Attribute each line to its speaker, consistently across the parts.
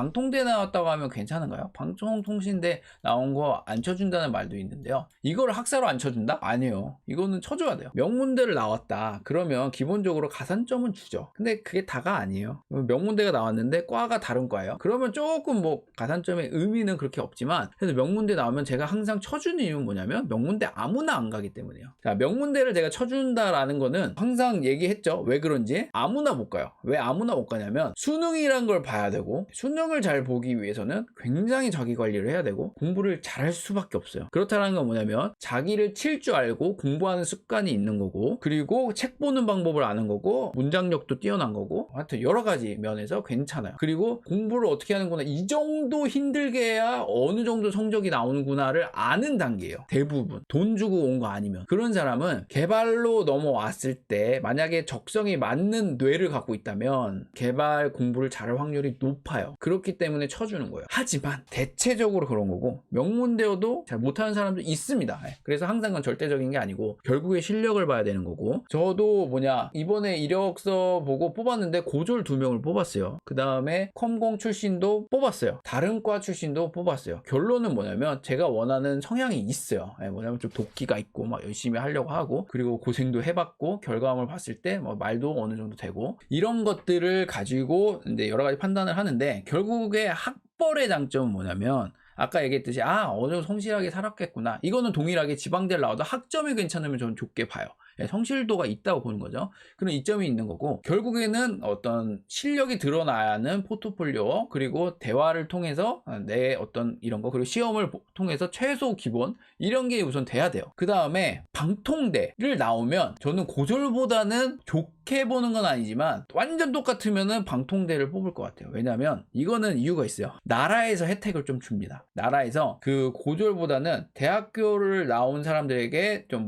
Speaker 1: 방통대 나왔다고 하면 괜찮은가요? 방송통신대 나온 거 안 쳐준다는 말도 있는데요. 이거를 학사로 안 쳐준다? 아니에요. 이거는 쳐줘야 돼요. 명문대를 나왔다 그러면 기본적으로 가산점은 주죠. 근데 그게 다가 아니에요. 명문대가 나왔는데 과가 다른 과예요. 그러면 조금 뭐 가산점의 의미는 그렇게 없지만, 그래서 명문대 나오면 제가 항상 쳐주는 이유는 뭐냐면 명문대 아무나 안 가기 때문이에요. 자, 명문대를 제가 쳐준다라는 거는 항상 얘기했죠. 왜 그런지. 아무나 못 가요. 왜 아무나 못 가냐면 수능이란 걸 봐야 되고, 수능을 잘 보기 위해서는 굉장히 자기 관리를 해야 되고 공부를 잘할 수밖에 없어요. 그렇다는 건 뭐냐면 자기를 칠 줄 알고 공부하는 습관이 있는 거고, 그리고 책 보는 방법을 아는 거고, 문장력도 뛰어난 거고, 하여튼 여러 가지 면에서 괜찮아요. 그리고 공부를 어떻게 하는구나, 이 정도 힘들게 해야 어느 정도 성적이 나오는구나를 아는 단계예요. 대부분 돈 주고 온 거 아니면. 그런 사람은 개발로 넘어왔을 때 만약에 적성이 맞는 뇌를 갖고 있다면 개발 공부를 잘할 확률이 높아요. 그렇기 때문에 쳐주는 거예요. 하지만 대체적으로 그런 거고, 명문대여도 잘 못하는 사람도 있습니다. 그래서 항상 건 절대적인 게 아니고 결국에 실력을 봐야 되는 거고, 저도 이번에 이력서 보고 뽑았는데 고졸 2명을 뽑았어요. 그 다음에 컴공 출신도 뽑았어요. 다른 과 출신도 뽑았어요. 결론은 뭐냐면 제가 원하는 성향이 있어요. 뭐냐면 좀 도끼가 있고 막 열심히 하려고 하고, 그리고 고생도 해봤고 결과물을 봤을 때 뭐 말도 어느 정도 되고, 이런 것들을 가지고 이제 여러 가지 판단을 하는데, 결국에 학벌의 장점은 뭐냐면 아까 얘기했듯이 어느 정도 성실하게 살았겠구나, 이거는 동일하게 지방대를 나와도 학점이 괜찮으면 저는 좋게 봐요. 성실도가 있다고 보는 거죠. 그런 이점이 있는 거고, 결국에는 어떤 실력이 드러나야 하는 포트폴리오, 그리고 대화를 통해서 내 어떤 이런 거, 그리고 시험을 통해서 최소 기본 이런 게 우선 돼야 돼요. 그 다음에 방통대를 나오면 저는 고졸보다는 좋게 보는 건 아니지만 완전 똑같으면은 방통대를 뽑을 것 같아요. 왜냐면 이거는 이유가 있어요. 나라에서 혜택을 좀 줍니다. 나라에서 그 고졸보다는 대학교를 나온 사람들에게 좀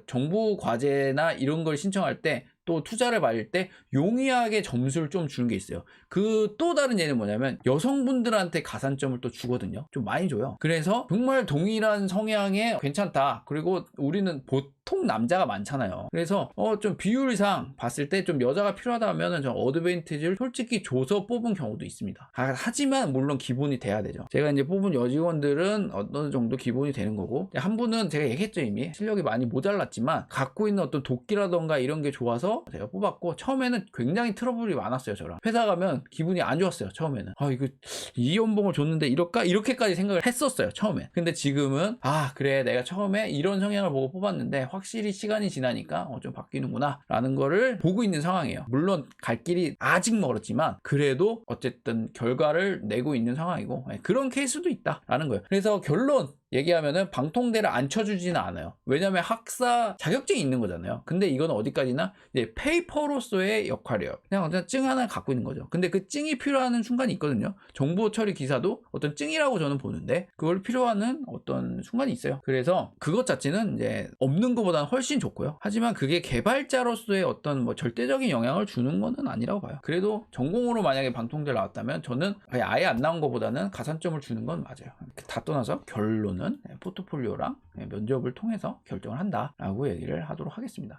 Speaker 1: 정부 과제나 이런 걸 신청할 때, 또 투자를 받을 때 용이하게 점수를 좀 주는 게 있어요. 그 또 다른 예는 뭐냐면 여성분들한테 가산점을 또 주거든요. 좀 많이 줘요. 그래서 정말 동일한 성향에 괜찮다. 그리고 우리는 보통 남자가 많잖아요. 그래서 좀 비율상 봤을 때 좀 여자가 필요하다 하면은 좀 어드밴티지를 솔직히 줘서 뽑은 경우도 있습니다. 하지만 물론 기본이 돼야 되죠. 제가 이제 뽑은 여직원들은 어느 정도 기본이 되는 거고, 한 분은 제가 얘기했죠, 이미 실력이 많이 모자랐지만 갖고 있는 어떤 도끼라던가 이런 게 좋아서 제가 뽑았고, 처음에는 굉장히 트러블이 많았어요. 저랑 회사 가면 기분이 안 좋았어요. 처음에는 이거 이 연봉을 줬는데 이럴까? 이렇게까지 생각을 했었어요, 처음에. 근데 지금은 그래, 내가 처음에 이런 성향을 보고 뽑았는데 확실히 시간이 지나니까 좀 바뀌는구나 라는 거를 보고 있는 상황이에요. 물론 갈 길이 아직 멀었지만 그래도 어쨌든 결과를 내고 있는 상황이고, 그런 케이스도 있다라는 거예요. 그래서 결론 얘기하면은 방통대를 안 쳐주지는 않아요. 왜냐면 학사 자격증이 있는 거잖아요. 근데 이건 어디까지나 이제 페이퍼로서의 역할이에요. 그냥 어떤 증 하나 갖고 있는 거죠. 근데 그 증이 필요한 순간이 있거든요. 정보 처리 기사도 어떤 증이라고 저는 보는데 그걸 필요하는 어떤 순간이 있어요. 그래서 그것 자체는 이제 없는 것보다는 훨씬 좋고요. 하지만 그게 개발자로서의 어떤 절대적인 영향을 주는 거는 아니라고 봐요. 그래도 전공으로 만약에 방통대를 나왔다면 저는 아예 안 나온 것보다는 가산점을 주는 건 맞아요. 다 떠나서 결론은 포트폴리오랑 면접을 통해서 결정을 한다라고 얘기를 하도록 하겠습니다.